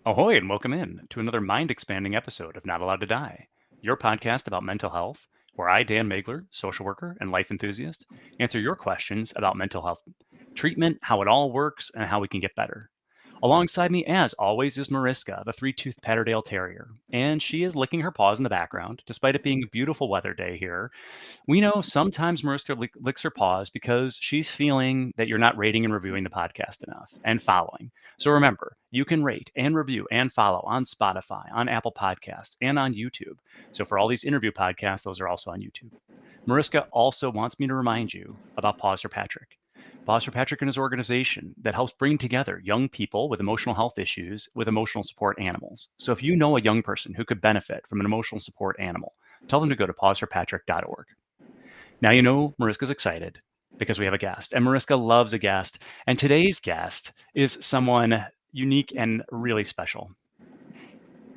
Ahoy, and welcome in to another mind expanding episode of Not Allowed to Die, your podcast about mental health, where I, Dan Magler, social worker and life enthusiast, answer your questions about mental health treatment, how it all works, and how we can get better. Alongside me, as always, is Mariska, the three-toothed Patterdale Terrier, and she is licking her paws in the background, despite it being a beautiful weather day here. We know sometimes Mariska licks her paws because she's feeling that you're not rating and reviewing the podcast enough and following. So remember, you can rate and review and follow on Spotify, on Apple Podcasts, and on YouTube. So for all these interview podcasts, those are also on YouTube. Mariska also wants me to remind you about Pause for Patrick. Pause for Patrick and his organization that helps bring together young people with emotional health issues with emotional support animals. So if you know a young person who could benefit from an emotional support animal, tell them to go to pauseforpatrick.org. Now you know Mariska's excited because we have a guest, and Mariska loves a guest. And today's guest is someone unique and really special.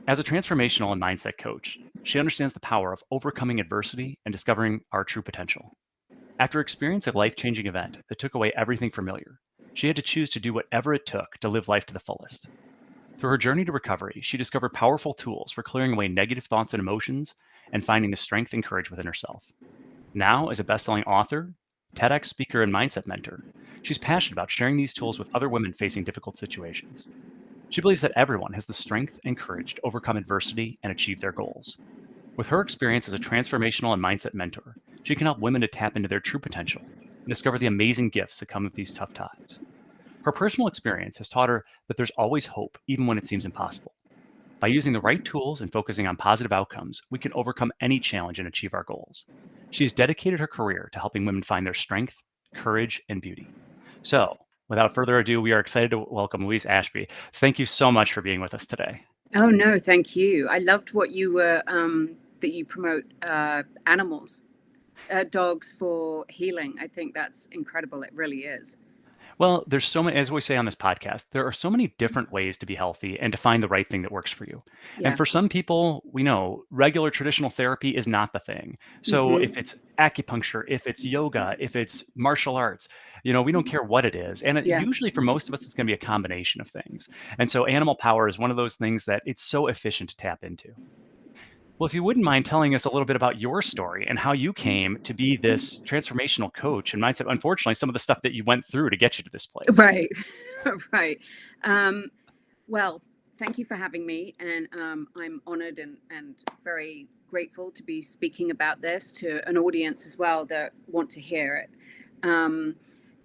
As a transformational and mindset coach, she understands the power of overcoming adversity and discovering our true potential. After experiencing a life-changing event that took away everything familiar, she had to choose to do whatever it took to live life to the fullest. Through her journey to recovery, she discovered powerful tools for clearing away negative thoughts and emotions and finding the strength and courage within herself. Now, as a best-selling author, TEDx speaker, and mindset mentor, she's passionate about sharing these tools with other women facing difficult situations. She believes that everyone has the strength and courage to overcome adversity and achieve their goals. With her experience as a transformational and mindset mentor, she can help women to tap into their true potential and discover the amazing gifts that come with these tough times. Her personal experience has taught her that there's always hope, even when it seems impossible. By using the right tools and focusing on positive outcomes, we can overcome any challenge and achieve our goals. She has dedicated her career to helping women find their strength, courage, and beauty. So, without further ado, we are excited to welcome Louise Ashby. Thank you so much for being with us today. Oh, no, thank you. I loved what you were, that you promote animals, dogs for healing. I think that's incredible. It really is. Well, there's so many, as we say on this podcast, there are so many different ways to be healthy and to find the right thing that works for you. And Yeah. for some people, we know regular traditional therapy is not the thing. So if Hmm. it's acupuncture, if it's yoga, if it's martial arts, we don't care what it is. And Yeah. usually for most of us, it's going to be a combination of things. And so animal power is one of those things that it's so efficient to tap into. Well, if you wouldn't mind telling us a little bit about your story and how you came to be this transformational coach and mindset, unfortunately, some of the stuff that you went through to get you to this place. Right. Right. Um, well, thank you for having me. And I'm honored and very grateful to be speaking about this to an audience as well that want to hear it. Um,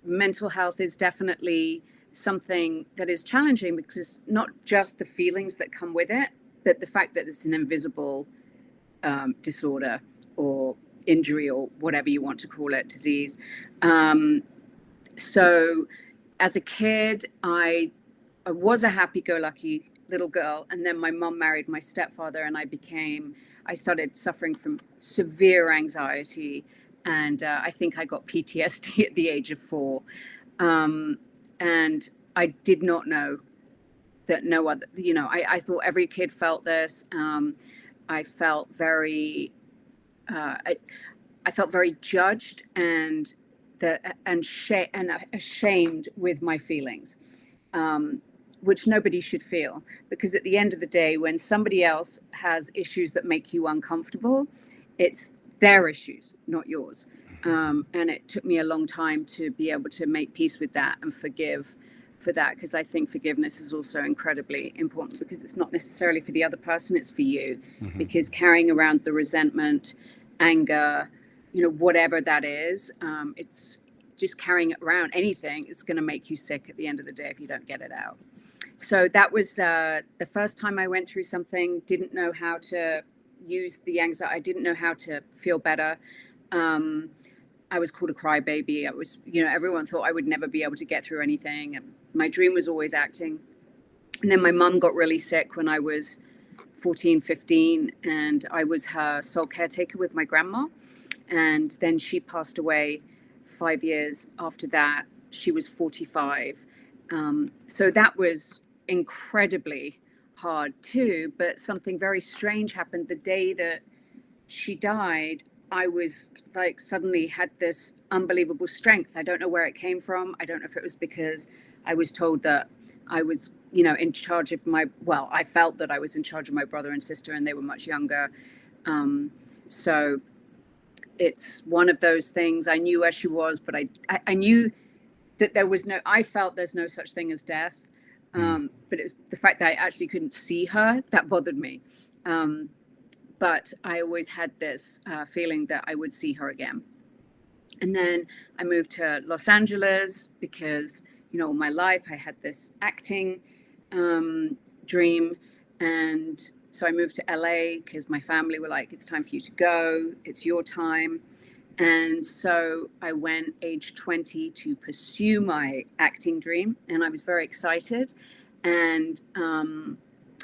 Mental health is definitely something that is challenging because it's not just the feelings that come with it, but the fact that it's an invisible disorder or injury or whatever you want to call it, disease. Um, so as a kid, I was a happy-go-lucky little girl, and then my mom married my stepfather, and I started suffering from severe anxiety, and I think I got PTSD at the age of 4, and I did not know that no other, I thought every kid felt this. I felt very, uh, I, I felt very judged and ashamed with my feelings, which nobody should feel, because at the end of the day, when somebody else has issues that make you uncomfortable, it's their issues, not yours. And it took me a long time to be able to make peace with that and forgive for that, because I think forgiveness is also incredibly important, because it's not necessarily for the other person, it's for you. Mm-hmm. Because carrying around the resentment, anger, whatever that is, it's just carrying it around. Anything is going to make you sick at the end of the day if you don't get it out. So that was the first time I went through something, didn't know how to use the anxiety. I didn't know how to feel better. I was called a crybaby. Everyone thought I would never be able to get through anything. And my dream was always acting. And then my mum got really sick when I was 14, 15, and I was her sole caretaker with my grandma. And then she passed away 5 years after that. She was 45. So that was incredibly hard too. But something very strange happened the day that she died. I was like suddenly had this unbelievable strength. I don't know where it came from. I don't know if it was because I was told that I was, in charge of I felt that I was in charge of my brother and sister, and they were much younger. So it's one of those things. I knew where she was, but I knew that I felt there's no such thing as death. But it was the fact that I actually couldn't see her that bothered me. But I always had this feeling that I would see her again. And then I moved to Los Angeles because, all my life I had this acting dream. And so I moved to LA because my family were like, it's time for you to go. It's your time. And so I went age 20 to pursue my acting dream. And I was very excited. And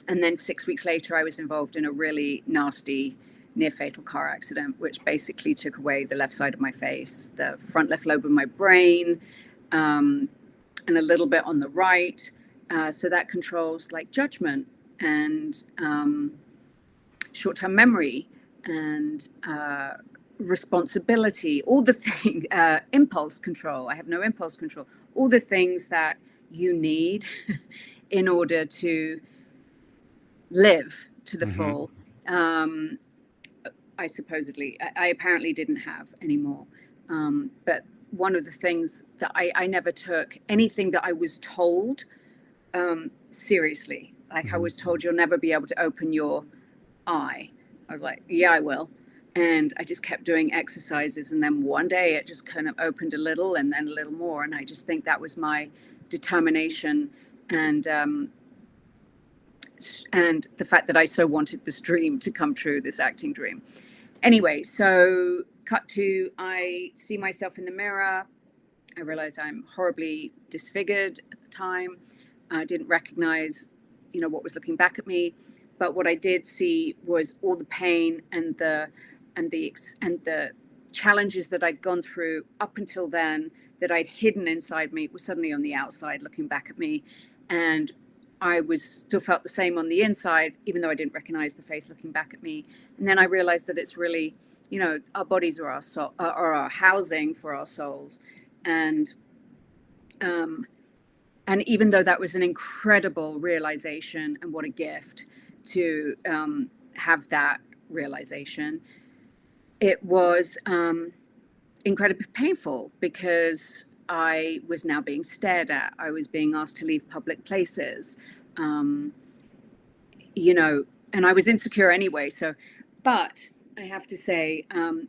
then 6 weeks later, I was involved in a really nasty near fatal car accident, which basically took away the left side of my face, the front left lobe of my brain, and a little bit on the right. So that controls like judgment and short-term memory and responsibility, all the things, impulse control. I have no impulse control, all the things that you need in order to live to the full. I apparently didn't have anymore. But one of the things that I never took anything that I was told seriously. Like I was told, you'll never be able to open your eye. I was like, yeah, I will. And I just kept doing exercises. And then one day it just kind of opened a little and then a little more. And I just think that was my determination and the fact that I so wanted this dream to come true, this acting dream. Anyway, so cut to, I see myself in the mirror. I realize I'm horribly disfigured at the time. I didn't recognize, what was looking back at me. But what I did see was all the pain and the challenges that I'd gone through up until then that I'd hidden inside me was suddenly on the outside looking back at me. And I still felt the same on the inside, even though I didn't recognize the face looking back at me. And then I realized that it's really, our bodies are our housing for our souls. And even though that was an incredible realization and what a gift to have that realization, it was incredibly painful because I was now being stared at. I was being asked to leave public places, and I was insecure anyway. So, but I have to say, and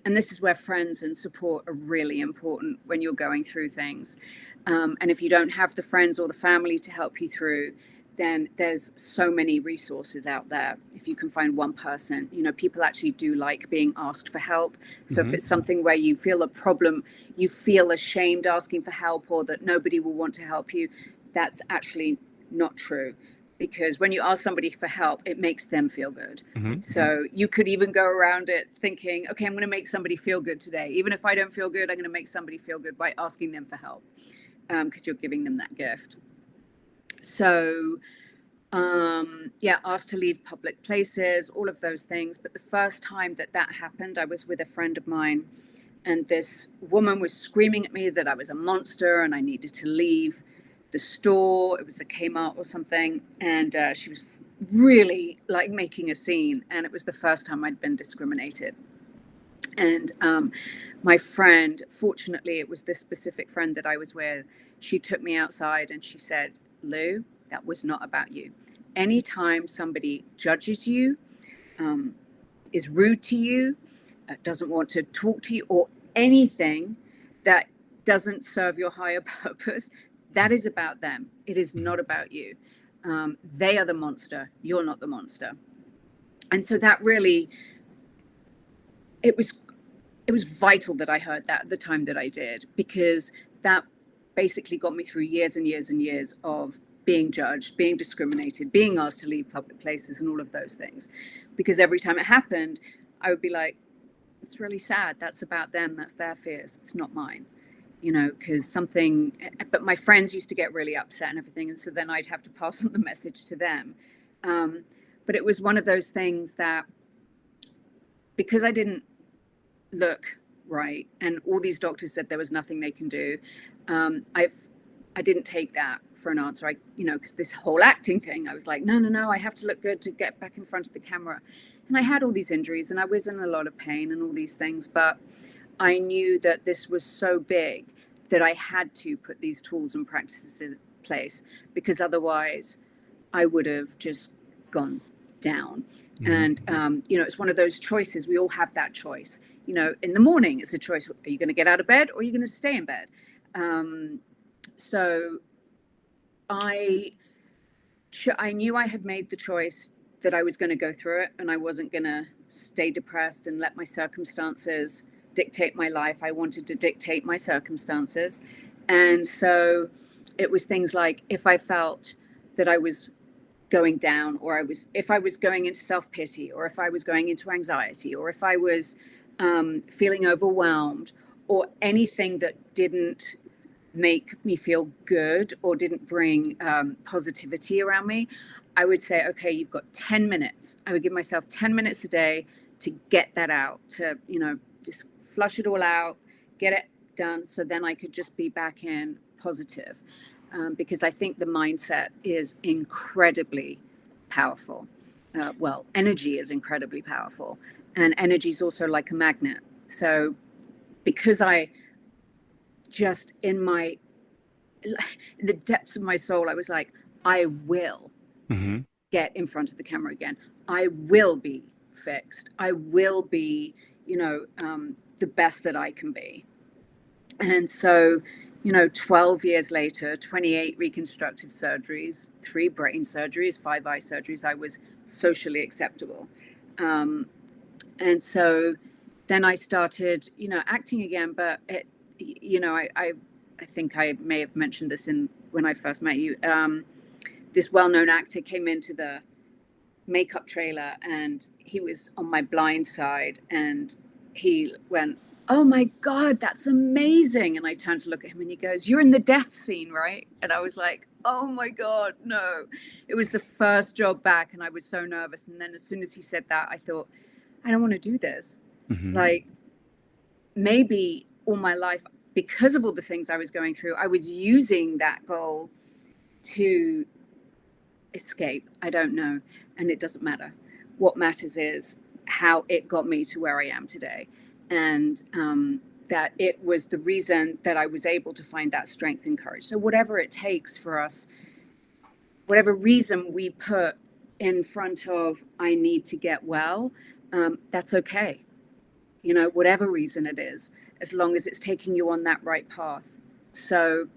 this is where friends and support are really important when you're going through things. And if you don't have the friends or the family to help you through, then there's so many resources out there. If you can find one person, people actually do like being asked for help. So if it's something where you feel a problem, you feel ashamed asking for help or that nobody will want to help you, that's actually not true. Because when you ask somebody for help, it makes them feel good. So you could even go around it thinking, okay, I'm going to make somebody feel good today. Even if I don't feel good, I'm going to make somebody feel good by asking them for help, because you're giving them that gift. So, asked to leave public places, all of those things. But the first time that happened, I was with a friend of mine, and this woman was screaming at me that I was a monster and I needed to leave the store. It was a Kmart or something. And she was really like making a scene. And it was the first time I'd been discriminated. And my friend, fortunately, it was this specific friend that I was with. She took me outside and she said, Lou, that was not about you. Anytime somebody judges you, is rude to you, doesn't want to talk to you, or anything that doesn't serve your higher purpose, that is about them. It is not about you. They are the monster. You're not the monster. And so that really, it was vital that I heard that at the time that I did, because that basically got me through years and years and years of being judged, being discriminated, being asked to leave public places and all of those things. Because every time it happened, I would be like, it's really sad. That's about them. That's their fears. It's not mine, because but my friends used to get really upset and everything. And so then I'd have to pass on the message to them. But it was one of those things that, because I didn't look right and all these doctors said there was nothing they can do, I didn't take that for an answer. Because this whole acting thing, I was like, no, I have to look good to get back in front of the camera. And I had all these injuries and I was in a lot of pain and all these things, but I knew that this was so big that I had to put these tools and practices in place, because otherwise I would have just gone down. Mm-hmm. And, it's one of those choices. We all have that choice. In the morning, it's a choice. Are you going to get out of bed or are you going to stay in bed? So I knew I had made the choice that I was going to go through it, and I wasn't going to stay depressed and let my circumstances dictate my life. I wanted to dictate my circumstances. And so it was things like, if I felt that I was going down, or if I was going into self-pity, or if I was going into anxiety, or if I was feeling overwhelmed, or anything that didn't make me feel good or didn't bring positivity around me, I would say, okay, you've got 10 minutes. I would give myself 10 minutes a day to get that out, to, just flush it all out, get it done. So then I could just be back in positive. Because I think the mindset is incredibly powerful. Energy is incredibly powerful, and energy is also like a magnet. So because I just in the depths of my soul, I was like, I will get in front of the camera again. I will be fixed. I will be, the best that I can be. And so, 12 years later, 28 reconstructive surgeries, 3 brain surgeries, 5 eye surgeries, I was socially acceptable. And so then I started, acting again, but I think I may have mentioned this when I first met you. This well-known actor came into the makeup trailer and he was on my blind side and he went, "Oh my God, that's amazing." And I turned to look at him and he goes, "You're in the death scene, right?" And I was like, oh my God, no. It was the first job back and I was so nervous. And then as soon as he said that, I thought, I don't want to do this. Like, maybe all my life, because of all the things I was going through, I was using that goal to escape. I don't know. And it doesn't matter. What matters is how it got me to where I am today. And that it was the reason that I was able to find that strength and courage. So whatever it takes for us, whatever reason we put in front of I need to get well, that's okay. Whatever reason it is, as long as it's taking you on that right path. So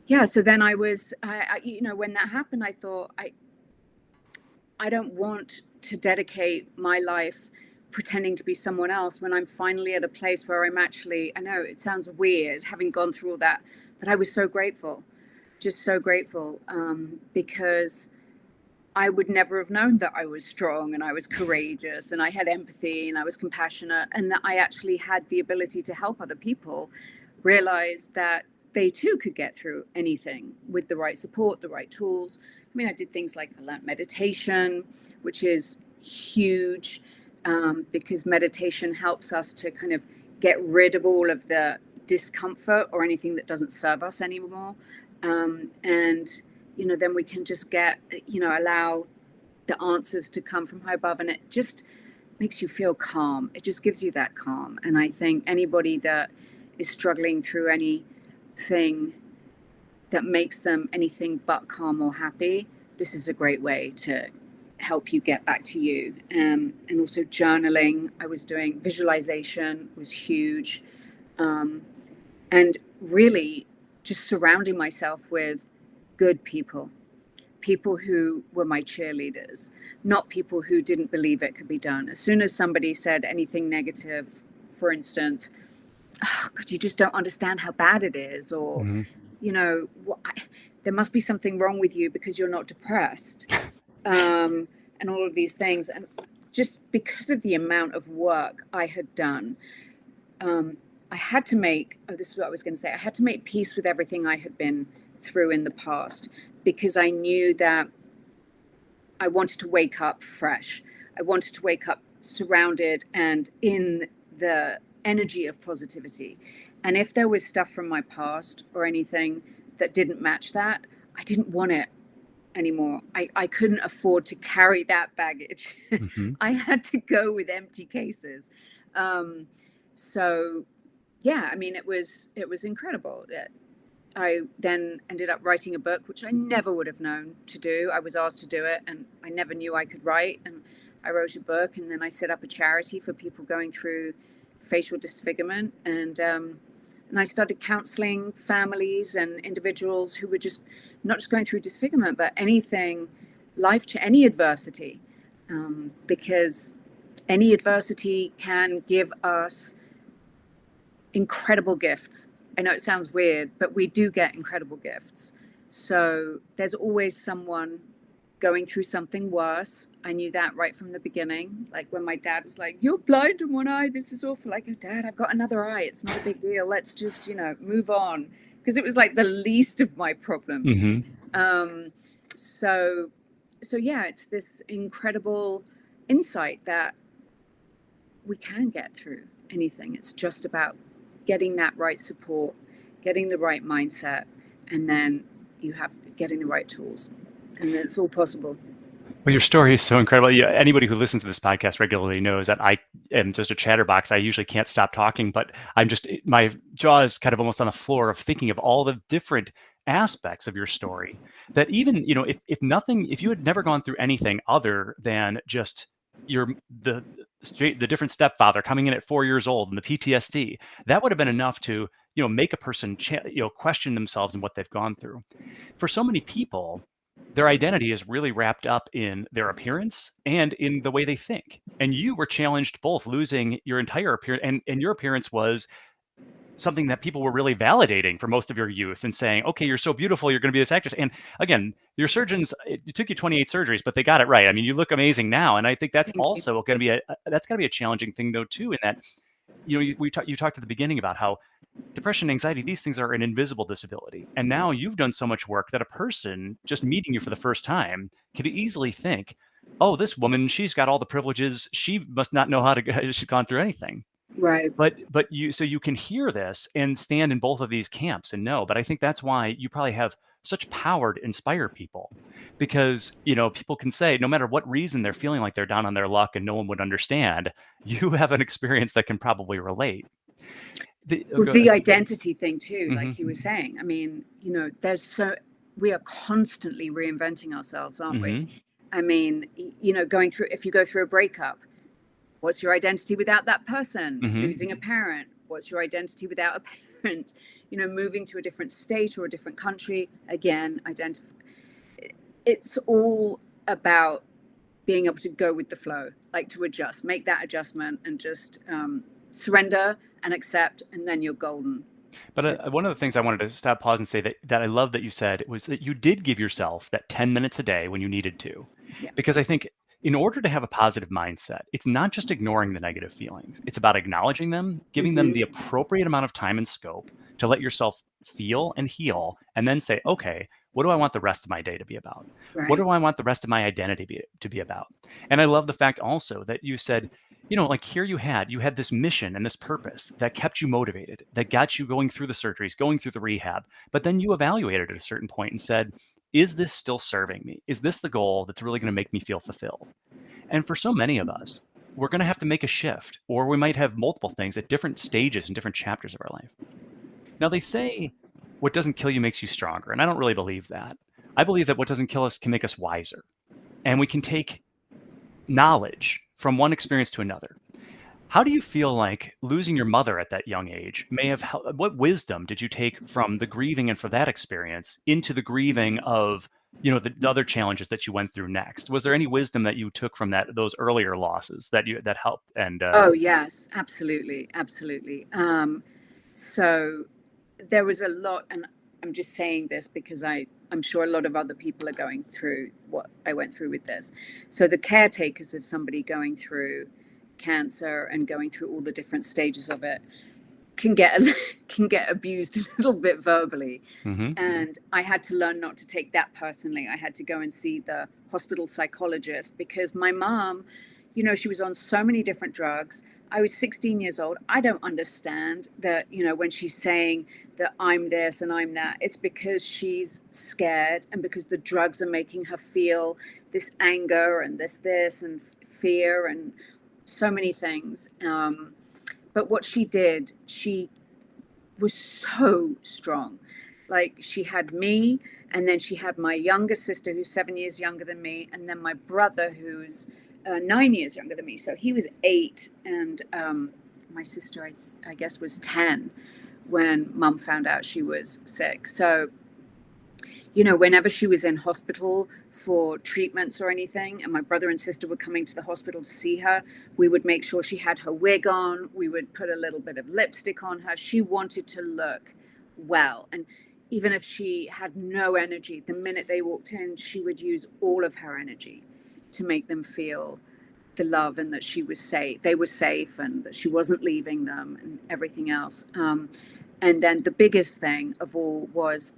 yeah, so then I when that happened, I thought, I don't want to dedicate my life pretending to be someone else when I'm finally at a place where I'm actually, I know it sounds weird having gone through all that, but I was so grateful, just so grateful, because I would never have known that I was strong and I was courageous and I had empathy and I was compassionate and that I actually had the ability to help other people realize that they too could get through anything with the right support, the right tools. I mean, I did things like I learned meditation, which is huge. Because meditation helps us to kind of get rid of all of the discomfort or anything that doesn't serve us anymore. And, then we can just get, allow the answers to come from high above. And it just makes you feel calm. It just gives you that calm. And I think anybody that is struggling through anything that makes them anything but calm or happy, this is a great way to help you get back to you. And also journaling. I was doing visualization, was huge. And really just surrounding myself with good people who were my cheerleaders, not people who didn't believe it could be done. As soon as somebody said anything negative, for instance, "Oh God, you just don't understand how bad it is," or, there must be something wrong with you because you're not depressed. And all of these things. And just because of the amount of work I had done, I had to this is what I was going to say. I had to make peace with everything I had been through in the past, because I knew that I wanted to wake up fresh. I wanted to wake up surrounded and in the energy of positivity. And if there was stuff from my past or anything that didn't match that, I didn't want it anymore. I couldn't afford to carry that baggage. Mm-hmm. I had to go with empty cases. So yeah, I mean, it was incredible. I then ended up writing a book, which I never would have known to do. I was asked to do it, and I never knew I could write. And I wrote a book, and then I set up a charity for people going through facial disfigurement, and I started counseling families and individuals who were just not just going through disfigurement, but anything, any adversity, because any adversity can give us incredible gifts. I know it sounds weird, but we do get incredible gifts. So there's always someone going through something worse. I knew that right from the beginning. Like when my dad was like, "You're blind in one eye. This is awful." Like, "Oh, Dad, I've got another eye. It's not a big deal. Let's just, move on." Because it was like the least of my problems. Mm-hmm. So yeah, it's this incredible insight that we can get through anything. It's just about getting that right support, getting the right mindset, and then getting the right tools, and then it's all possible. Well, your story is so incredible. Yeah, anybody who listens to this podcast regularly knows that I am just a chatterbox. I usually can't stop talking, but my jaw is kind of almost on the floor of thinking of all the different aspects of your story that even, if you had never gone through anything other than just the different stepfather coming in at 4 years old and the PTSD, that would have been enough to, make a person, question themselves and what they've gone through. For so many people, their identity is really wrapped up in their appearance and in the way they think. And you were challenged both, losing your entire appearance, and your appearance was something that people were really validating for most of your youth and saying, "Okay, you're so beautiful, you're going to be this actress." And again, your surgeons, it took you 28 surgeries, but they got it right. I mean, you look amazing now, and I think that's also going to be that's going to be a challenging thing though too, in that you talked at the beginning about how depression, anxiety, these things are an invisible disability. And now you've done so much work that a person just meeting you for the first time could easily think, "Oh, this woman, she's got all the privileges. She must not know how to, she's gone through anything." Right. But you can hear this and stand in both of these camps and know. But I think that's why you probably have such power to inspire people, because people can say no matter what reason they're feeling like they're down on their luck and no one would understand, you have an experience that can probably relate. The identity thing too, Mm-hmm. like you were saying. I mean, we are constantly reinventing ourselves, aren't Mm-hmm. we? I mean, if you go through a breakup, what's your identity without that person? Mm-hmm. Losing a parent, what's your identity without a parent? Moving to a different state or a different country, again, it's all about being able to go with the flow, like to adjust, make that adjustment, and just surrender and accept, and then you're golden. But one of the things I wanted to pause and say that I love that you said was that you did give yourself that 10 minutes a day when you needed to. Yeah. Because I think in order to have a positive mindset, it's not just ignoring the negative feelings. It's about acknowledging them, giving them the appropriate amount of time and scope to let yourself feel and heal, and then say, "Okay, what do I want the rest of my day to be about? Right. What do I want the rest of my identity to be about?" And I love the fact also that you said, like here you had this mission and this purpose that kept you motivated, that got you going through the surgeries, going through the rehab. But then you evaluated at a certain point and said, "Is this still serving me? Is this the goal that's really going to make me feel fulfilled?" And for so many of us, we're going to have to make a shift, or we might have multiple things at different stages and different chapters of our life. Now, they say what doesn't kill you makes you stronger. And I don't really believe that. I believe that what doesn't kill us can make us wiser. And we can take knowledge from one experience to another. How do you feel like losing your mother at that young age may have helped? What wisdom did you take from the grieving and for that experience into the grieving of, the other challenges that you went through next? Was there any wisdom that you took from those earlier losses that helped? And oh yes, absolutely, absolutely. So there was a lot, and I'm just saying this because I'm sure a lot of other people are going through what I went through with this. So the caretakers of somebody going through cancer and going through all the different stages of it can get abused a little bit verbally. And I had to learn not to take that personally. I had to go and see the hospital psychologist, because my mom, she was on so many different drugs. I was 16 years old. I don't understand that, when she's saying that I'm this and I'm that, it's because she's scared and because the drugs are making her feel this anger and this and fear and so many things. But what she did, she was so strong. Like, she had me, and then she had my younger sister who's 7 years younger than me, and then my brother who's 9 years younger than me. So he was 8, and my sister, I guess, was 10 when Mum found out she was sick. So, whenever she was in hospital for treatments or anything, and my brother and sister were coming to the hospital to see her, we would make sure she had her wig on. We would put a little bit of lipstick on her. She wanted to look well. And even if she had no energy, the minute they walked in, she would use all of her energy to make them feel the love and that she was safe. They were safe and that she wasn't leaving them and everything else. And then the biggest thing of all was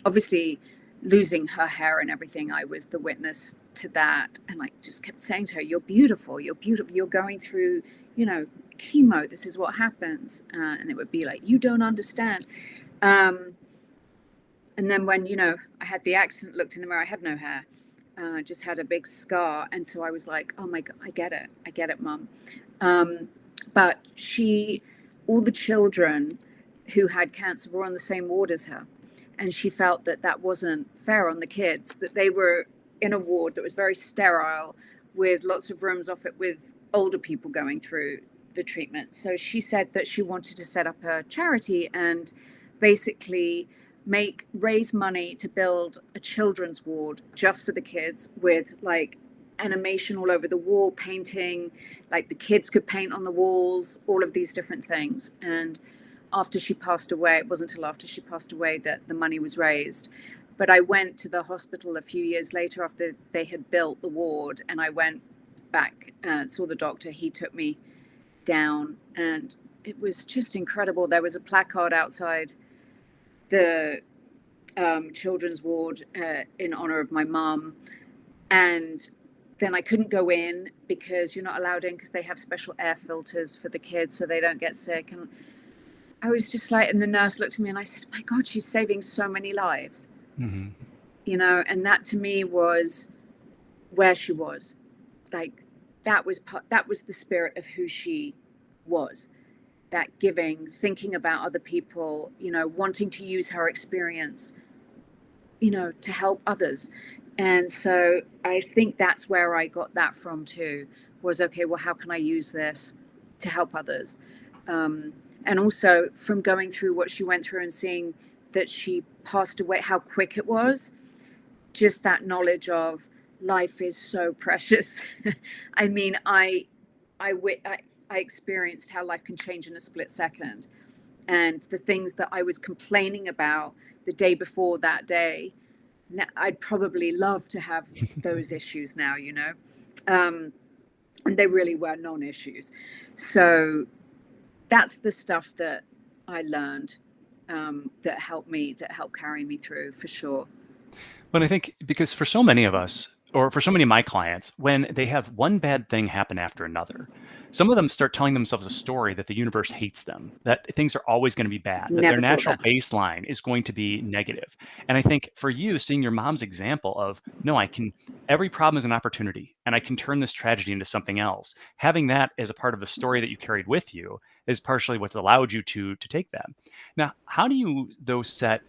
obviously losing her hair and everything. I was the witness to that. And I just kept saying to her, you're beautiful, you're beautiful. You're going through, chemo. This is what happens. And it would be like, you don't understand. And then when, I had the accident, looked in the mirror, I had no hair. Just had a big scar. And so I was like, oh my God, I get it, Mum. But all the children who had cancer were on the same ward as her. And she felt that wasn't fair on the kids, that they were in a ward that was very sterile with lots of rooms off it with older people going through the treatment. So she said that she wanted to set up a charity and basically raise money to build a children's ward just for the kids, with like animation all over the wall, painting, like the kids could paint on the walls, all of these different things. And after she passed away, it wasn't until after she passed away that the money was raised. But I went to the hospital a few years later after they had built the ward, and I went back, saw the doctor. He took me down, and it was just incredible. There was a placard outside the children's ward in honor of my mum, and then I couldn't go in because you're not allowed in because they have special air filters for the kids so they don't get sick. And I was just like, and the nurse looked at me and I said, my God, she's saving so many lives. Mm-hmm. And that to me was where she was. Like, that was the spirit of who she was. That giving, thinking about other people, wanting to use her experience, to help others. And so I think that's where I got that from too, was, okay, well, how can I use this to help others? And also from going through what she went through and seeing that she passed away, how quick it was, just that knowledge of life is so precious. I mean, I experienced how life can change in a split second. And the things that I was complaining about the day before that day, I'd probably love to have those issues now, and they really were non-issues. So that's the stuff that I learned that helped carry me through, for sure. But I think because for so many of us, or for so many of my clients, when they have one bad thing happen after another, some of them start telling themselves a story that the universe hates them, that things are always going to be bad, that their Never thought natural that. baseline is going to be negative. And I think for you, seeing your mom's example of, no, every problem is an opportunity and I can turn this tragedy into something else. Having that as a part of the story that you carried with you is partially what's allowed you to take that. Now, how do you, though, set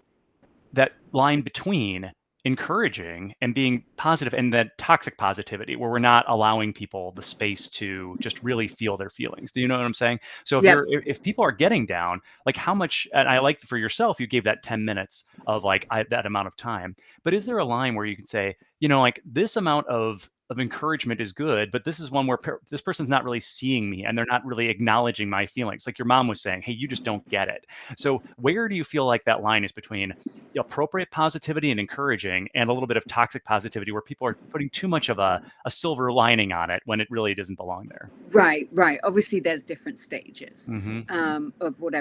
that line between encouraging and being positive and that toxic positivity where we're not allowing people the space to just really feel their feelings? Do you know what I'm saying? So Yep. if people are getting down, like how much, and I like for yourself, you gave that 10 minutes of like that amount of time, but is there a line where you can say, like this amount of encouragement is good, but this is one where this person's not really seeing me and they're not really acknowledging my feelings. Like your mom was saying, hey, you just don't get it. So where do you feel like that line is between appropriate positivity and encouraging and a little bit of toxic positivity where people are putting too much of a silver lining on it when it really doesn't belong there? Right. Obviously there's different stages of what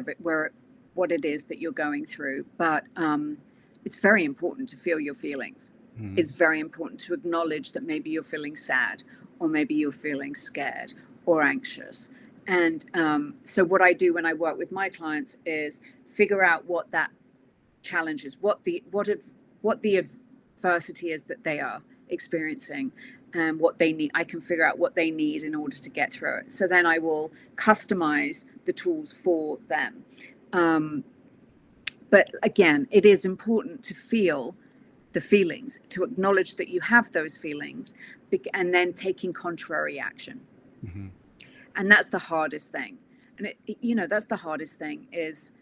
it is that you're going through, but it's very important to feel your feelings. It's very important to acknowledge that maybe you're feeling sad, or maybe you're feeling scared or anxious, And so what I do when I work with my clients is figure out what that challenge is, what the adversity is that they are experiencing, and what they need. I can figure out what they need in order to get through it. So then I will customize the tools for them. But again, it is important to feel the feelings, to acknowledge that you have those feelings, and then taking contrary action. Mm-hmm. And that's the hardest thing. And that's the hardest thing, is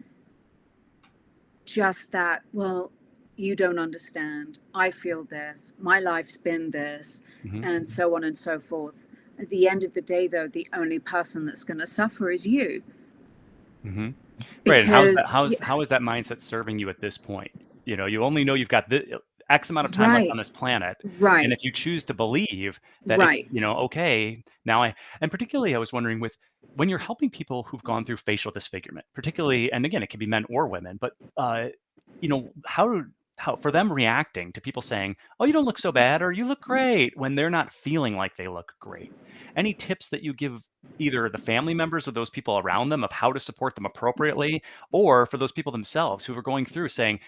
just that, well, you don't understand. I feel this. My life's been this, Mm-hmm. and so on and so forth. At the end of the day, though, the only person that's going to suffer is you. Mm-hmm. Right. And Because how is that mindset serving you at this point? You only know you've got X amount of time left right, on this planet. And right, if you choose to believe that it's, right. okay, and particularly I was wondering when you're helping people who've gone through facial disfigurement, particularly, and again, it can be men or women, but, how for them reacting to people saying, "Oh, you don't look so bad," or "You look great," when they're not feeling like they look great. Any tips that you give either the family members or those people around them of how to support them appropriately, or for those people themselves who are going through saying,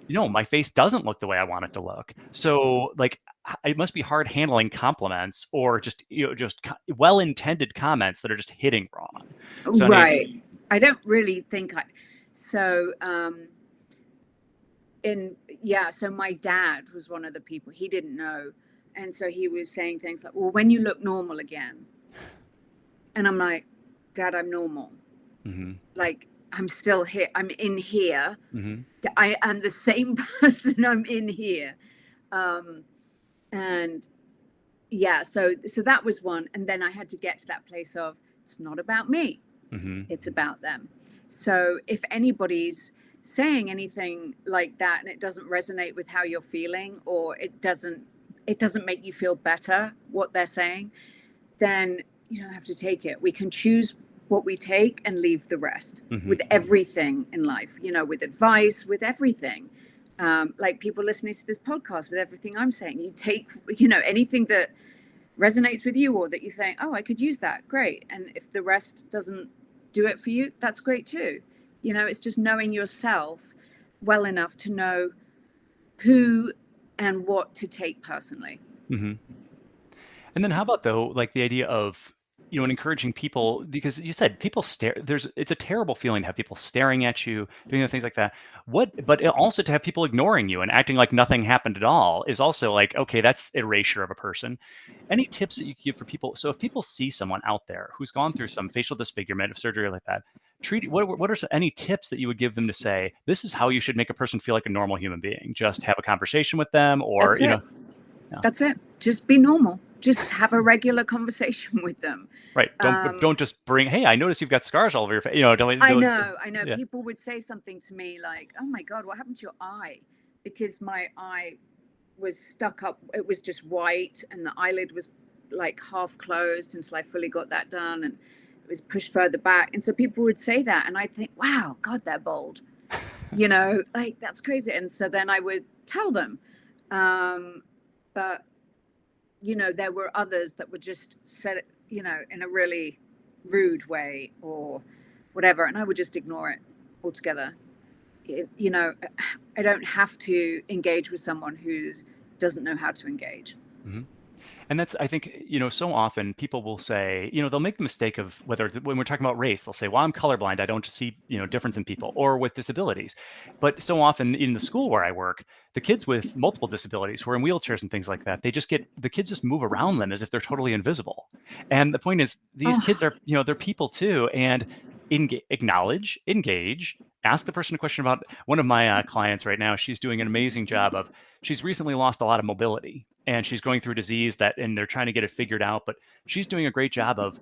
my face doesn't look the way I want it to look. So, like, it must be hard handling compliments or just, well-intended comments that are just hitting wrong. So, Right. I don't really think so so my dad was one of the people, he didn't know. And so he was saying things like, well, when you look normal again. And I'm like, Dad, I'm normal. Mm-hmm. Like, I'm still here. I'm in here. Mm-hmm. I am the same person. I'm in here. And yeah, so that was one. And then I had to get to that place of, it's not about me. Mm-hmm. It's about them. So if anybody's saying anything like that and it doesn't resonate with how you're feeling, or it doesn't make you feel better, what they're saying, then you don't have to take it. We can choose what we take and leave the rest. Mm-hmm. With everything in life, with advice, with everything. Like people listening to this podcast, with everything I'm saying, you take, anything that resonates with you or that you think, oh, I could use that, great. And if the rest doesn't do it for you, that's great too. It's just knowing yourself well enough to know who and what to take personally. Mm-hmm. And then how about though, like the idea of, and encouraging people, because you said people stare, it's a terrible feeling to have people staring at you, doing the things like that. But also to have people ignoring you and acting like nothing happened at all is also like, okay, that's erasure of a person. Any tips that you could give for people? So if people see someone out there who's gone through some facial disfigurement of surgery like that, what are any tips that you would give them to say, this is how you should make a person feel like a normal human being? Just have a conversation with them, or, That's it. Yeah. That's it. Just be normal. Just have a regular conversation with them. Right. Don't just bring, hey, I noticed you've got scars all over your face. I know. Yeah. People would say something to me like, oh my God, what happened to your eye? Because my eye was stuck up. It was just white and the eyelid was like half closed until I fully got that done, and it was pushed further back. And so people would say that, and I'd think, wow, God, they're bold. Like that's crazy. And so then I would tell them. But there were others that would just said it, in a really rude way or whatever, and I would just ignore it altogether. I don't have to engage with someone who doesn't know how to engage. Mm-hmm. And that's, I think, so often people will say, they'll make the mistake of when we're talking about race, they'll say, well, I'm colorblind. I don't see, difference in people, or with disabilities. But so often in the school where I work, the kids with multiple disabilities who are in wheelchairs and things like that, the kids just move around them as if they're totally invisible. And the point is, these kids are, they're people too. And acknowledge, engage, ask the person a question about one of my clients right now. She's doing an amazing job she's recently lost a lot of mobility, and she's going through a disease and they're trying to get it figured out, but she's doing a great job of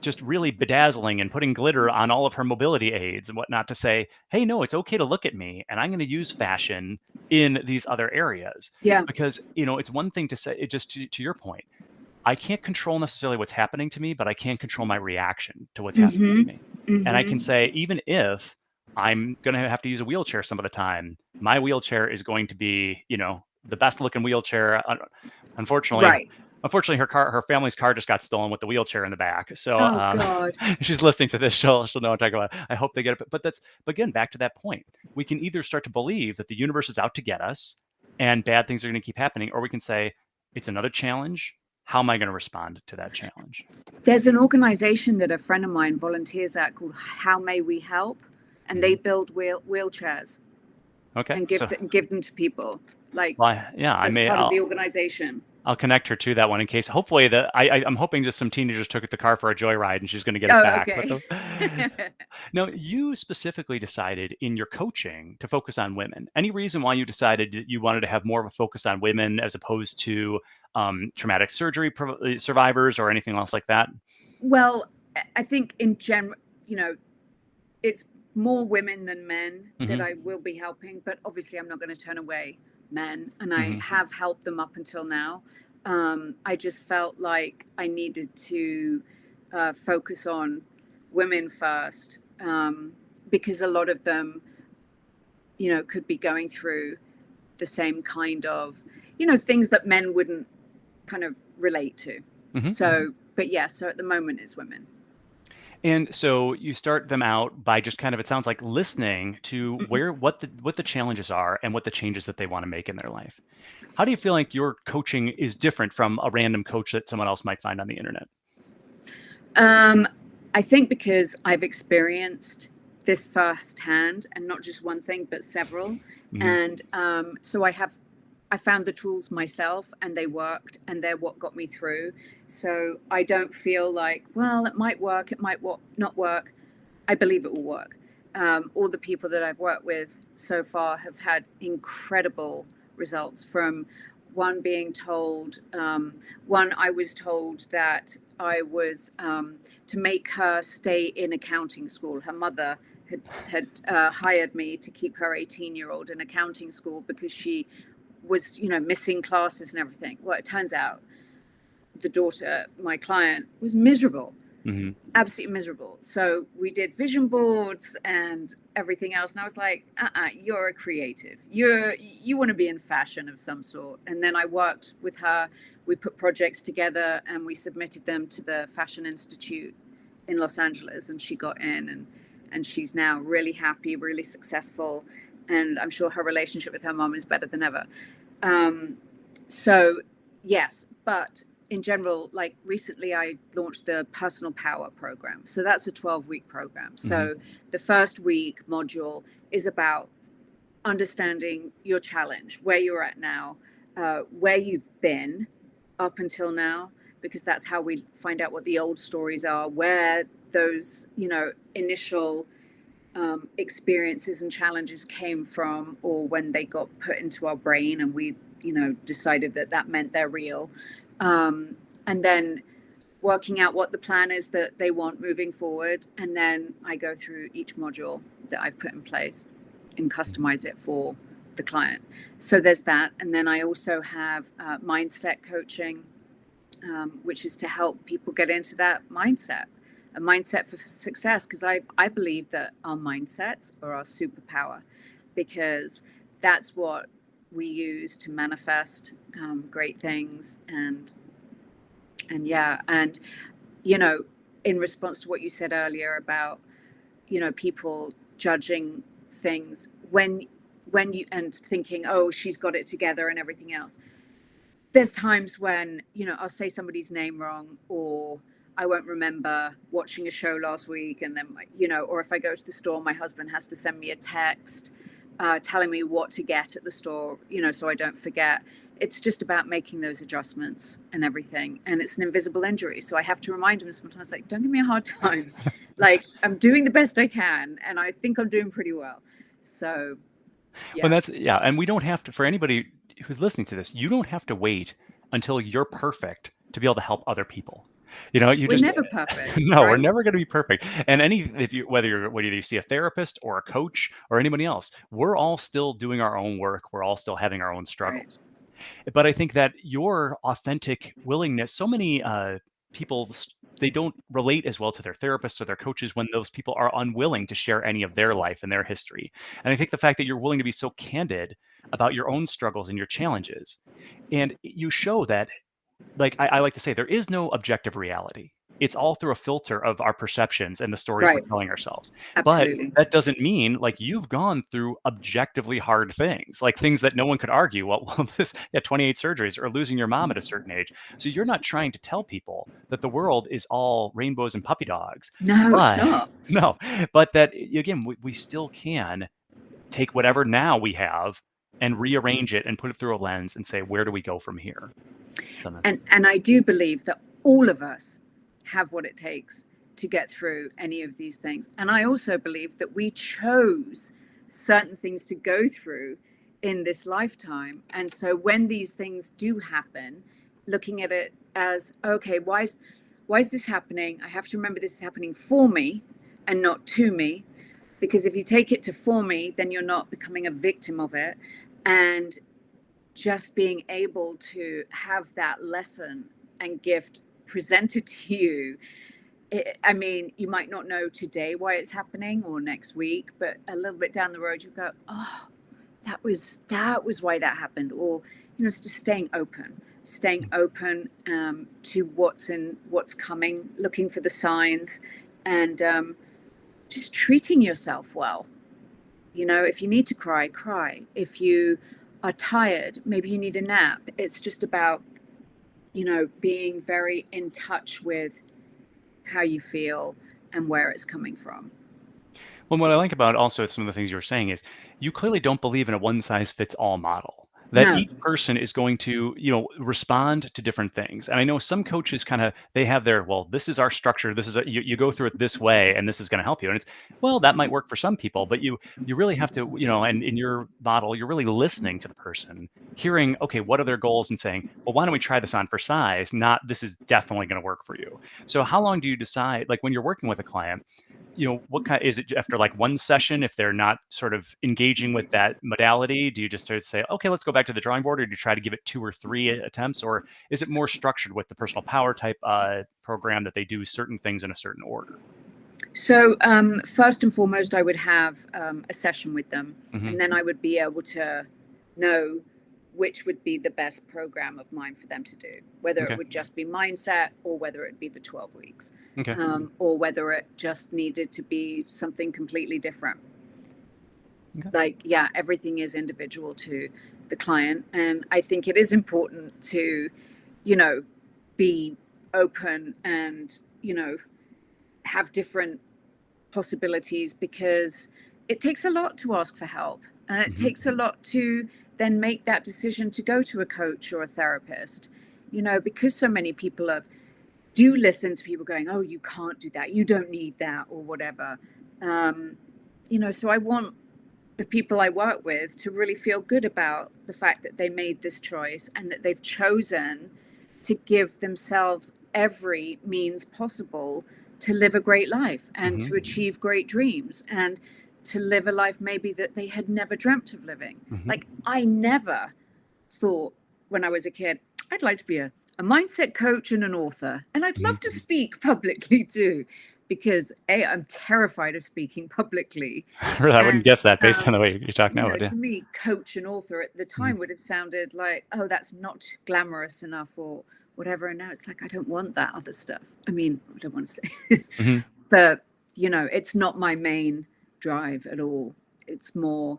just really bedazzling and putting glitter on all of her mobility aids and whatnot to say, hey, no, it's okay to look at me, and I'm going to use fashion in these other areas. Yeah. Because, it's one thing to say, it just to your point, I can't control necessarily what's happening to me, but I can control my reaction to what's happening to me. Mm-hmm. And I can say, even if I'm going to have to use a wheelchair some of the time, my wheelchair is going to be, the best looking wheelchair. Unfortunately, Right. unfortunately, her family's car just got stolen with the wheelchair in the back. So Oh God. she's listening to this. She'll know what I'm talking about. I hope they get it. But again, back to that point. We can either start to believe that the universe is out to get us and bad things are going to keep happening, or we can say it's another challenge. How am I going to respond to that challenge? There's an organization that a friend of mine volunteers at called How May We Help, and they build wheelchairs. Okay. And give them to people, like, well, as part of the organization. I'll connect her to that one in case. Hopefully, I'm hoping just some teenagers took the car for a joyride and she's going to get it back. Okay. Now, you specifically decided in your coaching to focus on women. Any reason why you decided you wanted to have more of a focus on women as opposed to traumatic surgery survivors or anything else like that? Well, I think in general, it's more women than men that I will be helping, but obviously I'm not going to turn away men, and I have helped them up until now. I just felt like I needed to focus on women first, because a lot of them, could be going through the same kind of, things that men wouldn't kind of relate to. So at the moment it's women. And so you start them out by just kind of, it sounds like, listening to what the challenges are and what the changes that they want to make in their life. How do you feel like your coaching is different from a random coach that someone else might find on the internet? I think because I've experienced this firsthand, and not just one thing, but several. And so I found the tools myself, and they worked, and they're what got me through. So I don't feel like, well, it might work, it might not work. I believe it will work. All the people that I've worked with so far have had incredible results, from one being told, one I was told that I was to make her stay in accounting school. Her mother had hired me to keep her 18-year-old in accounting school because she was, missing classes and everything. Well, it turns out the daughter, my client, was miserable, absolutely miserable. So we did vision boards and everything else. And I was like, you're a creative. You want to be in fashion of some sort. And then I worked with her. We put projects together and we submitted them to the Fashion Institute in Los Angeles. And she got in, and she's now really happy, really successful. And I'm sure her relationship with her mom is better than ever. So yes, but in general, like recently I launched the Personal Power program. So that's a 12-week program. So the first week module is about understanding your challenge, where you're at now, where you've been up until now, because that's how we find out what the old stories are, where those, initial experiences and challenges came from, or when they got put into our brain and we, decided that meant they're real. And then working out what the plan is that they want moving forward. And then I go through each module that I've put in place and customize it for the client. So there's that. And then I also have mindset coaching, which is to help people get into that mindset. A mindset for success, because I believe that our mindsets are our superpower, because that's what we use to manifest great things. And in response to what you said earlier about people judging things when you, and thinking, oh, she's got it together and everything else. There's times when I'll say somebody's name wrong, or I won't remember watching a show last week, and then, or if I go to the store, my husband has to send me a text telling me what to get at the store, so I don't forget. It's just about making those adjustments and everything. And it's an invisible injury. So I have to remind him sometimes, like, don't give me a hard time. Like, I'm doing the best I can, and I think I'm doing pretty well. So, yeah. Well, and we don't have to, for anybody who's listening to this, you don't have to wait until you're perfect to be able to help other people. We're never perfect. No, right? We're never going to be perfect. And whether you see a therapist or a coach or anybody else, we're all still doing our own work. We're all still having our own struggles. Right. But I think that your authentic willingness, so many people, they don't relate as well to their therapists or their coaches when those people are unwilling to share any of their life and their history. And I think the fact that you're willing to be so candid about your own struggles and your challenges, and you show that like I like to say, there is no objective reality. It's all through a filter of our perceptions and the stories we're Right. telling ourselves. But Absolutely. that doesn't mean like you've gone through objectively hard things, like things that no one could argue. Well, this, yeah, 28 surgeries or losing your mom at a certain age. So you're not trying to tell people that the world is all rainbows and puppy dogs, No, it's but not. no, but that again, we still can take whatever now we have and rearrange it and put it through a lens and say, where do we go from here? And I do believe that all of us have what it takes to get through any of these things. And I also believe that we chose certain things to go through in this lifetime. And so when these things do happen, looking at it as, okay, why is this happening? I have to remember this is happening for me and not to me. Because if you take it to for me, then you're not becoming a victim of it. And just being able to have that lesson and gift presented to you, I mean, you might not know today why it's happening or next week, but a little bit down the road you go, oh, that was why that happened. Or, you know, it's just staying open to what's coming, looking for the signs, and just treating yourself well. You know, if you need to cry, cry. If you are tired, maybe you need a nap. It's just about, you know, being very in touch with how you feel and where it's coming from. Well, what I like about also some of the things you were saying is you clearly don't believe in a one size fits all model. That No. each person is going to, respond to different things. And I know some coaches kind of they have their, well, this is our structure. This is you go through it this way, and this is going to help you. And it's well, that might work for some people, but you really have to, and in your model, you're really listening to the person, hearing, okay, what are their goals, and saying, well, why don't we try this on for size? Not this is definitely going to work for you. So how long do you decide, like when you're working with a client? What kind is it after like one session, if they're not sort of engaging with that modality, do you just sort of say, okay, let's go back to the drawing board, or do you try to give it 2 or 3 attempts, or is it more structured with the personal power type program that they do certain things in a certain order? So first and foremost, I would have a session with them, Mm-hmm. and then I would be able to know which would be the best program of mine for them to do, whether Okay. it would just be mindset or whether it be the 12 weeks, Okay. or whether it just needed to be something completely different. Okay. Like, yeah, everything is individual to the client. And I think it is important to, be open and, have different possibilities, because it takes a lot to ask for help, and it Mm-hmm. takes a lot to then make that decision to go to a coach or a therapist, because so many people do listen to people going, oh, you can't do that, you don't need that, or whatever. So I want the people I work with to really feel good about the fact that they made this choice and that they've chosen to give themselves every means possible to live a great life and Mm-hmm. to achieve great dreams and to live a life maybe that they had never dreamt of living. Mm-hmm. Like, I never thought when I was a kid, I'd like to be a mindset coach and an author. And I'd love to speak publicly too, because I'm terrified of speaking publicly. Really, I wouldn't And, guess that based on the way you talk now, but yeah. to me, coach and author at the Mm-hmm. time would have sounded like, oh, that's not glamorous enough or whatever. And now it's like, I don't want that other stuff. I mean, I don't want to say, Mm-hmm. but, it's not my main drive at all. It's more,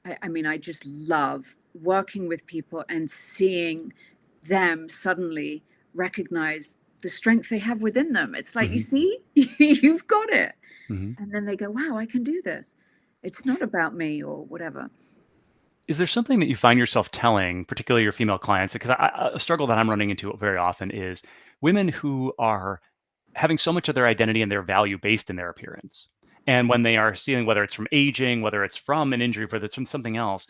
I just love working with people and seeing them suddenly recognize the strength they have within them. It's like, you see, you've got it. Mm-hmm. And then they go, wow, I can do this. It's not about me or whatever. Is there something that you find yourself telling, particularly your female clients? Because a struggle that I'm running into very often is women who are having so much of their identity and their value based in their appearance. And when they are seeing, whether it's from aging, whether it's from an injury, whether it's from something else,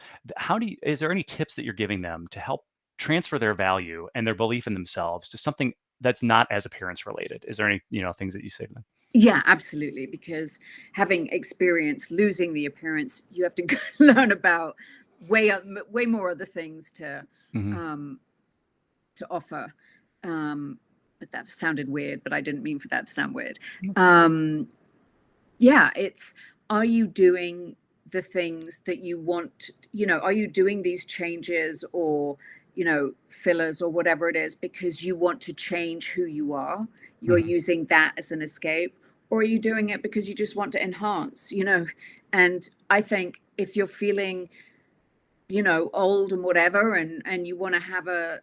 is there any tips that you're giving them to help transfer their value and their belief in themselves to something that's not as appearance related? Is there any, things that you say to them? Yeah, absolutely. Because having experienced losing the appearance, you have to learn about way more other things to Mm-hmm. offer. But that sounded weird, but I didn't mean for that to sound weird. Yeah, it's, are you doing the things that you want? Are you doing these changes, or fillers or whatever it is because you want to change who you are. You're using that as an escape, or are you doing it because you just want to enhance, And I think if you're feeling, old and whatever, and you want to have a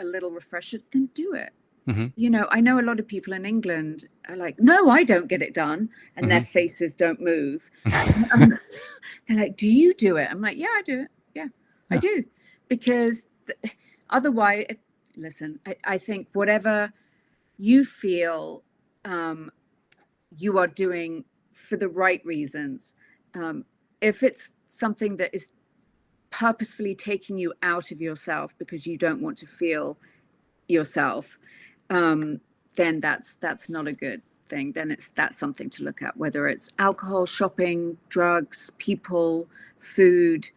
little refresher, then do it. I know a lot of people in England are like, no, I don't get it done. And their faces don't move. They're like, do you do it? I'm like, yeah, I do it. Yeah, I do. Because otherwise, listen, I think whatever you feel you are doing for the right reasons, if it's something that is purposefully taking you out of yourself because you don't want to feel yourself, then that's not a good thing. Then that's something to look at, whether it's alcohol, shopping, drugs, people, food,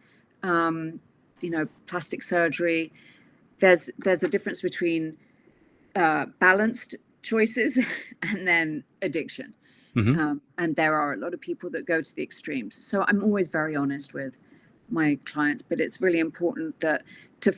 plastic surgery. There's a difference between balanced choices and then addiction. And there are a lot of people that go to the extremes. So I'm always very honest with my clients, but it's really important that to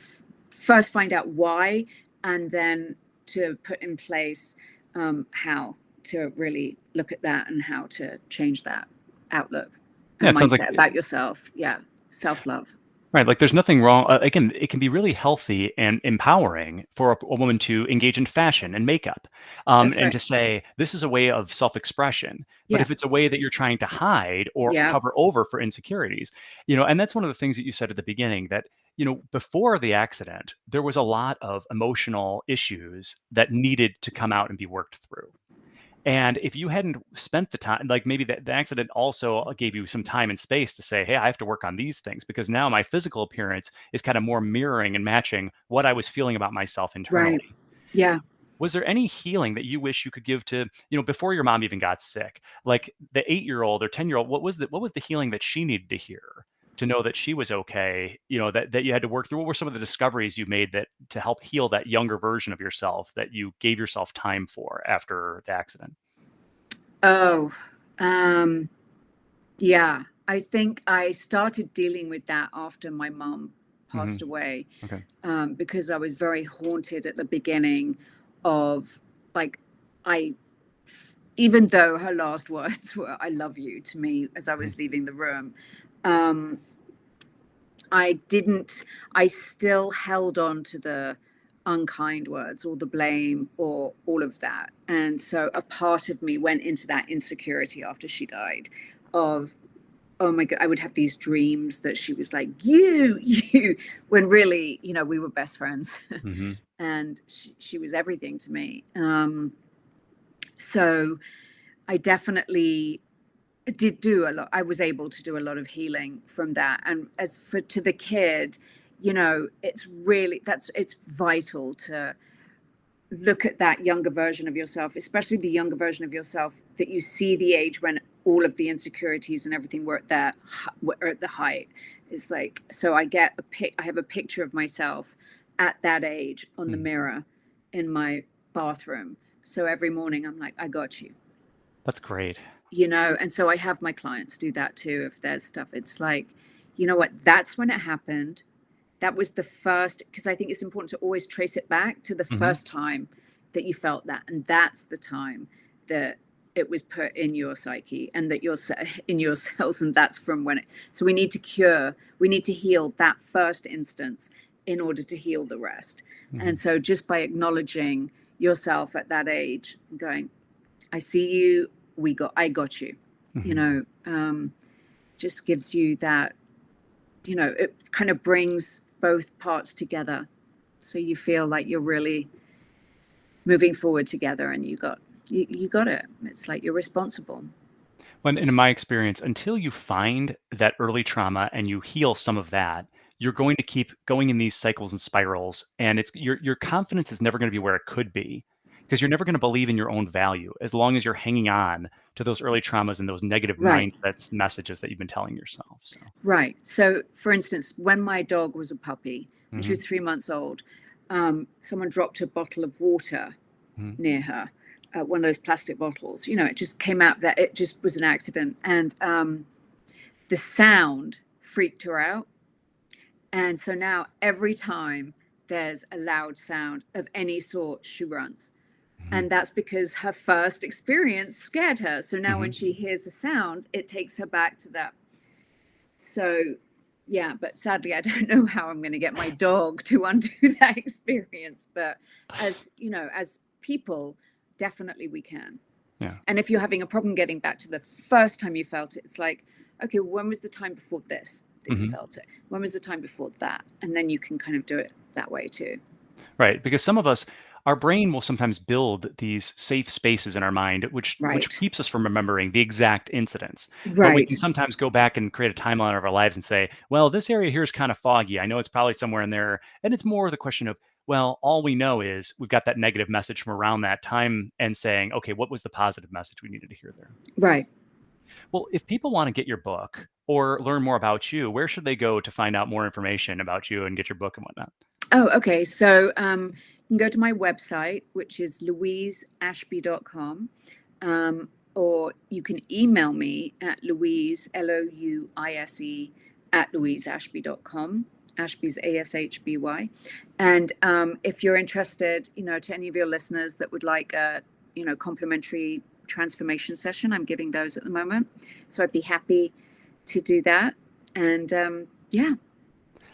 first find out why, and then to put in place how to really look at that and how to change that outlook and mindset about yourself. Yeah, self-love. Right. Like there's nothing wrong. Again, it can be really healthy and empowering for a woman to engage in fashion and makeup and to say, this is a way of self-expression. But if it's a way that you're trying to hide or cover over for insecurities, and that's one of the things that you said at the beginning that, before the accident, there was a lot of emotional issues that needed to come out and be worked through. And if you hadn't spent the time, like maybe the accident also gave you some time and space to say, hey, I have to work on these things because now my physical appearance is kind of more mirroring and matching what I was feeling about myself internally. Right. Yeah. Was there any healing that you wish you could give to, before your mom even got sick, like the 8-year-old or 10-year-old, what was the healing that she needed to hear to know that she was okay, that you had to work through? What were some of the discoveries you made that to help heal that younger version of yourself that you gave yourself time for after the accident? Oh, yeah. I think I started dealing with that after my mom passed away. Okay. Because I was very haunted at the beginning of, like, even though her last words were "I love you" to me as I was leaving the room, I still held on to the unkind words or the blame or all of that. And so a part of me went into that insecurity after she died of, oh my God, I would have these dreams that she was like, you, when really, we were best friends. And she was everything to me. So I definitely did do a lot. I was able to do a lot of healing from that. And as for to the kid, it's really, it's vital to look at that younger version of yourself, especially the younger version of yourself that you see the age when all of the insecurities and everything were at the height. It's like, so I have a picture of myself at that age on the mirror in my bathroom. So every morning I'm like, I got you. That's great. And so I have my clients do that too. If there's stuff, it's like, you know what, that's when it happened. That was the first, because I think it's important to always trace it back to the first time that you felt that. And that's the time that it was put in your psyche and that you're in your cells. And that's from when so we need to heal that first instance in order to heal the rest. And so just by acknowledging yourself at that age and going, I see you, I got you, just gives you that, it kind of brings both parts together. So you feel like you're really moving forward together and you got it. It's like you're responsible. When in my experience, until you find that early trauma and you heal some of that, you're going to keep going in these cycles and spirals, and it's your confidence is never going to be where it could be because you're never going to believe in your own value as long as you're hanging on to those early traumas and those negative mindsets messages that you've been telling yourself. So. Right. So, for instance, when my dog was a puppy, when she was 3 months old, someone dropped a bottle of water near her, one of those plastic bottles. It just came out that it just was an accident, and the sound freaked her out. And so now every time there's a loud sound of any sort, she runs. Mm-hmm. And that's because her first experience scared her. So now when Mm-hmm. she hears a sound, it takes her back to that. So, yeah, but sadly, I don't know how I'm going to get my dog to undo that experience. But as you know, as people, definitely we can. Yeah. And if you're having a problem getting back to the first time you felt it, it's like, okay, when was the time before this that you felt it? When was the time before that? And then you can kind of do it that way too. Right, because some of us, our brain will sometimes build these safe spaces in our mind, which Right. keeps us from remembering the exact incidents. But we can Right. sometimes go back and create a timeline of our lives and say, well, this area here is kind of foggy. I know it's probably somewhere in there. And it's more the question of, well, all we know is we've got that negative message from around that time and saying, okay, what was the positive message we needed to hear there? Right. Well, if people want to get your book or learn more about you, where should they go to find out more information about you and get your book and whatnot? Oh, okay. So you can go to my website, which is louiseashby.com, or you can email me at Louise, Louise, at louiseashby.com. Ashby's ASHBY. And if you're interested, to any of your listeners that would like a, complimentary transformation session, I'm giving those at the moment. So I'd be happy to do that. And yeah,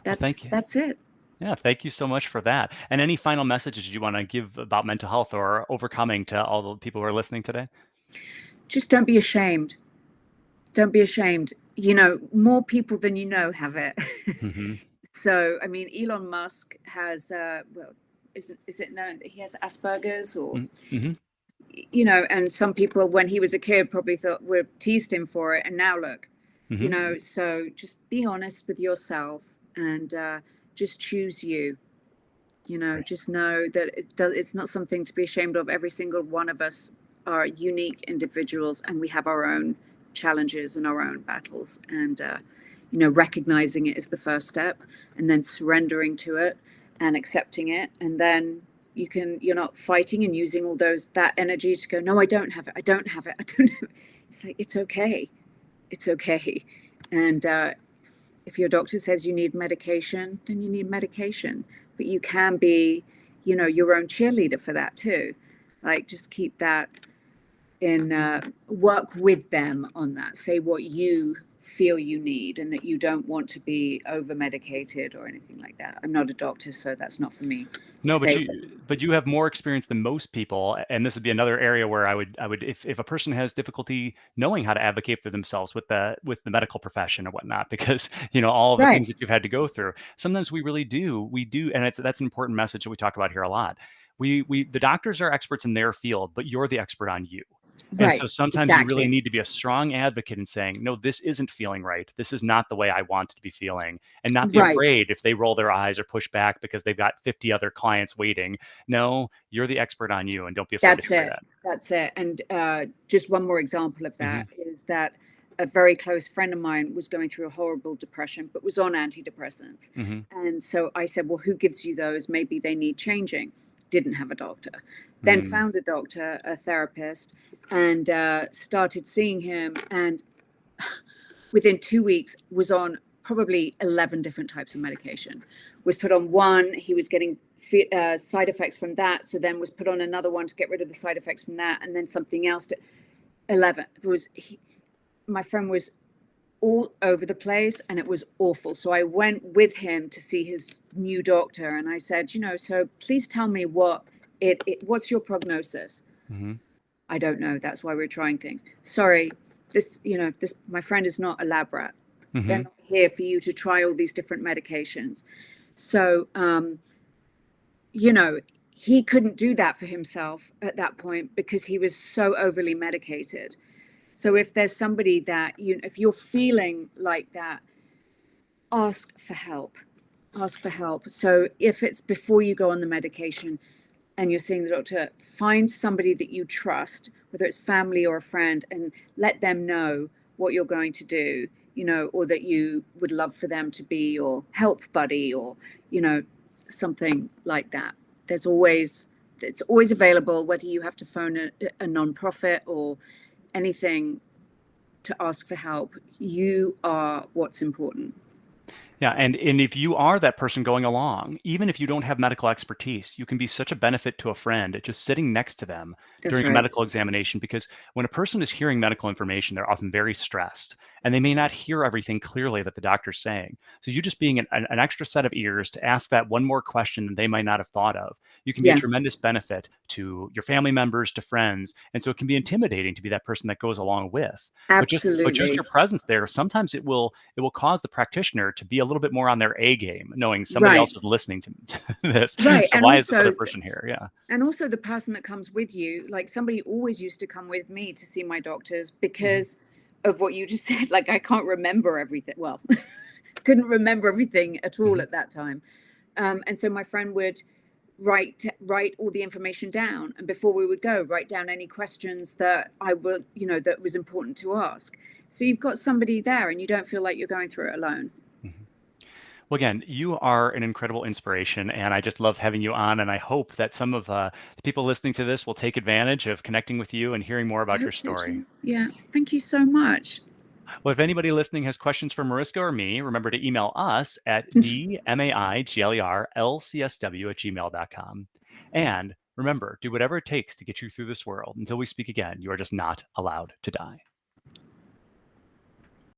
Well, thank you. that's it. Yeah, thank you so much for that. And any final messages you want to give about mental health or overcoming to all the people who are listening today? Just don't be ashamed. Don't be ashamed. More people than you know have it. Mm-hmm. So, I mean, Elon Musk has, is it known that he has Asperger's or, Mm-hmm. And some people when he was a kid probably teased him for it. And now look, Mm-hmm. So just be honest with yourself and just choose you. Right. Just know that it's not something to be ashamed of. Every single one of us are unique individuals and we have our own challenges and our own battles. And, recognizing it is the first step and then surrendering to it and accepting it. And then you're not fighting and using all that energy to go, no, I don't have it. I don't have it. I don't have it. It's like, it's okay. It's okay. And, if your doctor says you need medication, then you need medication. But you can be, your own cheerleader for that too. Like just keep that in, work with them on that. Say what you feel you need and that you don't want to be over medicated or anything like that. I'm not a doctor, so that's not for me. No, but you have more experience than most people, and this would be another area where I would if a person has difficulty knowing how to advocate for themselves with the medical profession or whatnot, because all of the things Right. that you've had to go through. Sometimes we do, and that's an important message that we talk about here a lot. The doctors are experts in their field, but you're the expert on you. And so Right. sometimes you really Exactly. need to be a strong advocate in saying, no, this isn't feeling right. This is not the way I want to be feeling. And not be Right. afraid if they roll their eyes or push back because they've got 50 other clients waiting. No, you're the expert on you and don't be afraid to That's say it. that. That's it. And just one more example of Hmm. that is that a very close friend of mine was going through a horrible depression, but was on antidepressants. Hmm. And so I said, well, who gives you those? Maybe they need changing. Didn't have a doctor. Then Mm. found a doctor, a therapist, and started seeing him. And within 2 weeks was on probably 11 different types of medication. Was put on one, he was getting side effects from that, so then was put on another one to get rid of the side effects from that, and then something else to 11. My friend was all over the place and it was awful. So I went with him to see his new doctor and I said, so please tell me what's your prognosis? Hmm. I don't know. That's why we're trying things. Sorry, this my friend is not a lab rat. They're Hmm. not here for you to try all these different medications. So, he couldn't do that for himself at that point because he was so overly medicated. So if there's somebody that if you're feeling like that, ask for help. Ask for help. So if it's before you go on the medication and you're seeing the doctor, find somebody that you trust, whether it's family or a friend, and let them know what you're going to do, or that you would love for them to be your help buddy or, something like that. It's always available, whether you have to phone a nonprofit or anything to ask for help. You are what's important. Yeah, and if you are that person going along, even if you don't have medical expertise, you can be such a benefit to a friend just sitting next to them That's during a right. medical examination because when a person is hearing medical information, they're often very stressed and they may not hear everything clearly that the doctor's saying. So you just being an extra set of ears to ask that one more question that they might not have thought of, you can be a Yeah, tremendous benefit to your family members, to friends, and so it can be intimidating to be that person that goes along with. But just absolutely. your presence there, sometimes it will cause the practitioner to be a little bit more on their A game, knowing somebody Right. else is listening to this. Right. So why is this other person here? Yeah. And also the person that comes with you, like somebody always used to come with me to see my doctors Mhm. because of what you just said. Like I can't remember everything. Well, couldn't remember everything at all Mhm. at that time. And so my friend would write all the information down, and before we would go, write down any questions that I would, that was important to ask. So you've got somebody there, and you don't feel like you're going through it alone. Mhm. Well, again, you are an incredible inspiration, and I just love having you on. And I hope that some of the people listening to this will take advantage of connecting with you and hearing more I about your hope so story. too. Yeah. Thank you so much. Well, if anybody listening has questions for Mariska or me, remember to email us at dmaiglerlcsw@gmail.com. And remember, do whatever it takes to get you through this world. Until we speak again, you are just not allowed to die.